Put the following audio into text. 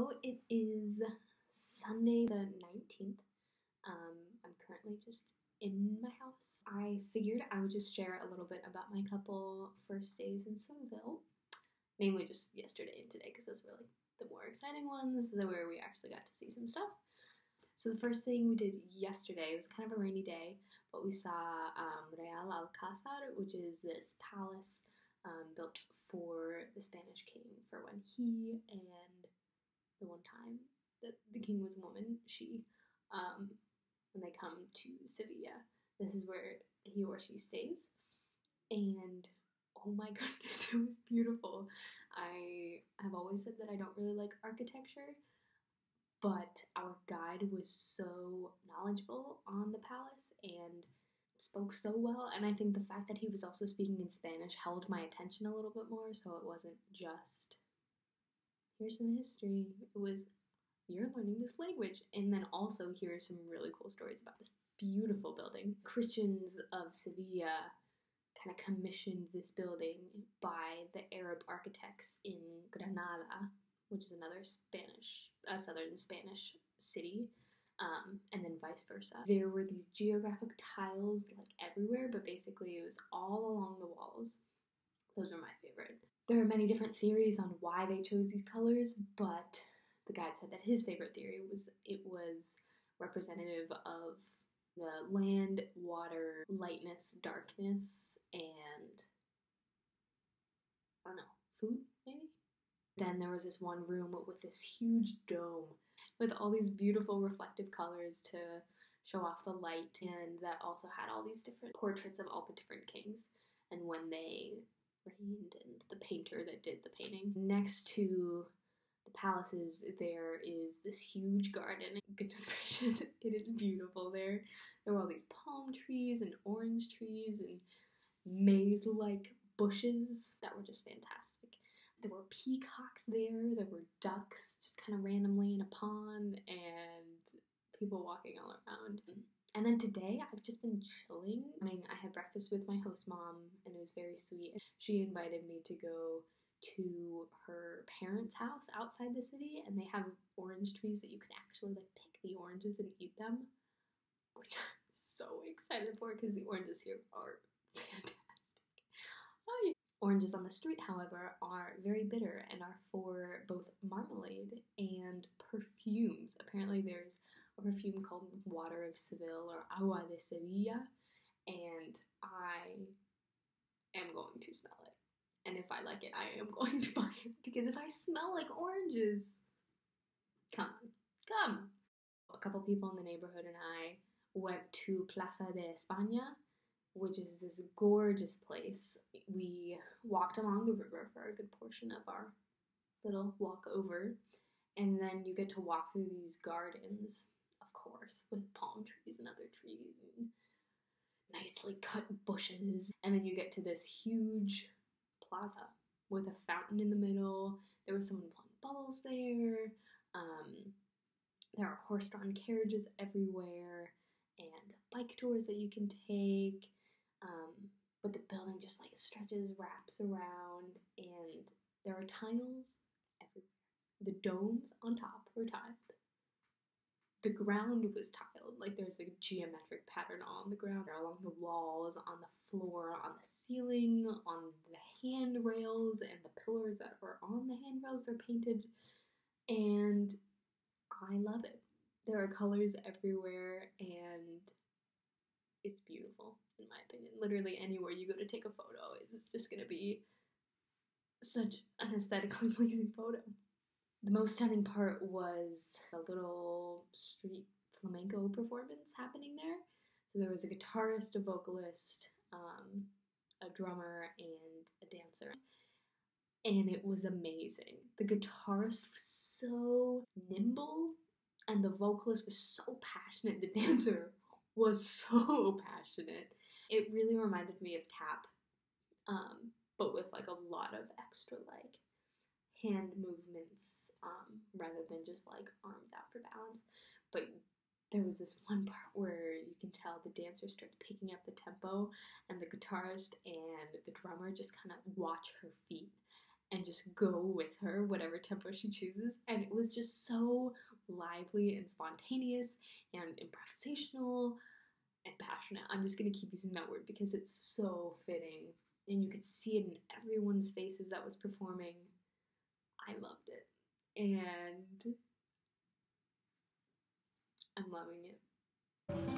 So it is Sunday the 19th. I'm currently just in my house. I figured I would just share a little bit about my couple first days in Seville, namely just yesterday and today, because those were like the more exciting ones, where we actually got to see some stuff. So the first thing we did yesterday, it was kind of a rainy day, but we saw Real Alcázar, which is this palace built for the Spanish king for when he and the one time that the king was a woman, when they come to Seville, this is where he or she stays. And oh my goodness, it was beautiful. I have always said that I don't really like architecture, but our guide was so knowledgeable on the palace and spoke so well, and I think the fact that he was also speaking in Spanish held my attention a little bit more, so it wasn't just, here's some history. It was, you're learning this language, and then also here's some really cool stories about this beautiful building. Christians of Sevilla kind of commissioned this building by the Arab architects in Granada, which is another southern Spanish city, and then vice versa. There were these geographic tiles like everywhere, but basically it was all along the walls. Those were my favorite. There are many different theories on why they chose these colors, but the guide said that his favorite theory was it was representative of the land, water, lightness, darkness, and I don't know, food maybe? Then there was this one room with this huge dome with all these beautiful reflective colors to show off the light, and that also had all these different portraits of all the different kings and when they reigned and the painter that did the painting. Next to the palaces there is this huge garden. Goodness gracious, it is beautiful there. There were all these palm trees and orange trees and maze-like bushes that were just fantastic. There were peacocks there were ducks just kind of randomly in a pond, and people walking all around. And then today, I've just been chilling. I had breakfast with my host mom, and it was very sweet. She invited me to go to her parents' house outside the city, and they have orange trees that you can actually like pick the oranges and eat them, which I'm so excited for because the oranges here are fantastic. Oranges on the street, however, are very bitter and are for both marmalade and perfumes. Apparently there's a perfume called Water of Seville or Agua de Sevilla, and I am going to smell it. And if I like it, I am going to buy it. Because if I smell like oranges, come. A couple people in the neighborhood and I went to Plaza de España, which is this gorgeous place. We walked along the river for a good portion of our little walk over, and then you get to walk through these gardens, of course, with palm trees and other trees and nicely cut bushes, and then you get to this huge plaza with a fountain in the middle. There was someone blowing bubbles there. There are horse-drawn carriages everywhere and bike tours that you can take. But the building just like wraps around, and there are tiles everywhere. The domes on top were tiled. The ground was tiled, like there's like a geometric pattern on the ground, along the walls, on the floor, on the ceiling, on the handrails, and the pillars that are on the handrails, they're painted, and I love it. There are colors everywhere, and it's beautiful, in my opinion. Literally anywhere you go to take a photo is just going to be such an aesthetically pleasing photo. The most stunning part was a little street flamenco performance happening there. So there was a guitarist, a vocalist, a drummer, and a dancer. And it was amazing. The guitarist was so nimble, and the vocalist was so passionate. The dancer was so passionate. It really reminded me of tap, but with like a lot of extra like hand movements, rather than just like arms out for balance. But there was this one part where you can tell the dancer starts picking up the tempo, and the guitarist and the drummer just kind of watch her feet, and just go with her, whatever tempo she chooses. And it was just so lively and spontaneous and improvisational and passionate. I'm just going to keep using that word because it's so fitting. And you could see it in everyone's faces that was performing. I loved it. And I'm loving it.